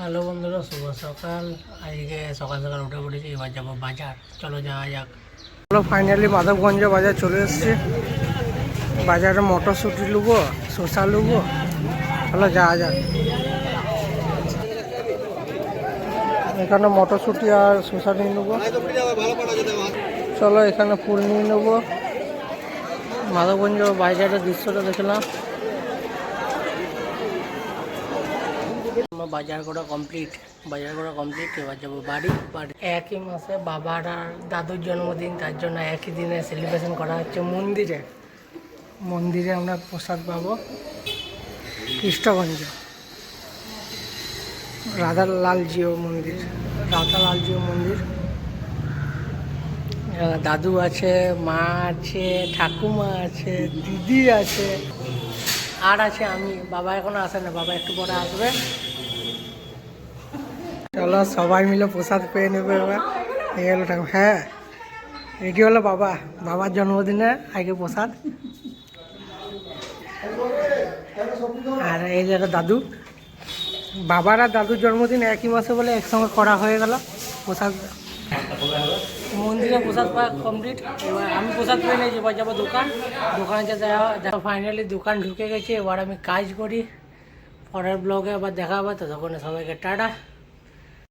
Hello বন্ধুরা, শুভ সকাল। আজকে সকাল সকাল উঠে পড়েছি, এবার যাবো বাজার। চলো যাওয়া যাক। চলো ফাইনালি মাধবগঞ্জ বাজার চলে এসেছি। বাজারে মটরশুঁটি নেবো, শসা নেবো। চলো যাওয়া যাক। এখানে মটরশুঁটি আর শসা নিয়ে নেবো। চলো এখানে ফুল নিয়ে নেবো। মাধবগঞ্জ বাজারের দৃশ্যটা দেখলাম। বাজার করা কমপ্লিট। এবার যাবো বাড়ি। একই মাসে বাবার আর দাদুর জন্মদিন, তার জন্য একই দিনে সেলিব্রেশন করা হচ্ছে মন্দিরে আমরা প্রসাদ পাবো। কৃষ্ণগঞ্জ রাধালালজিও মন্দির। দাদু আছে, মা আছে, ঠাকুমা আছে, দিদি আছে, আর আছে আমি। বাবা এখনো আসে না, বাবা একটু পরে আসবে। চলো সবাই মিলে প্রসাদ পেয়ে নেবে এবার। এই হলো ঠাকুর। হ্যাঁ, এটি হলো বাবার জন্মদিনে আগে প্রসাদ। আর এই যে দাদু। বাবার আর দাদুর জন্মদিন একই মাসে বলে একসঙ্গে করা হয়ে গেল প্রসাদ। মন্দিরে প্রসাদ পাওয়া কমপ্লিট। এবার আমি প্রসাদ পেয়ে নিয়েছি, এবার যাবো দোকানে যেতে দেখো। ফাইনালি দোকান ঢুকে গেছি। এবার আমি কাজ করি। পরের ব্লগে আবার দেখা হবে। ততক্ষণে সবাইকে টাটা।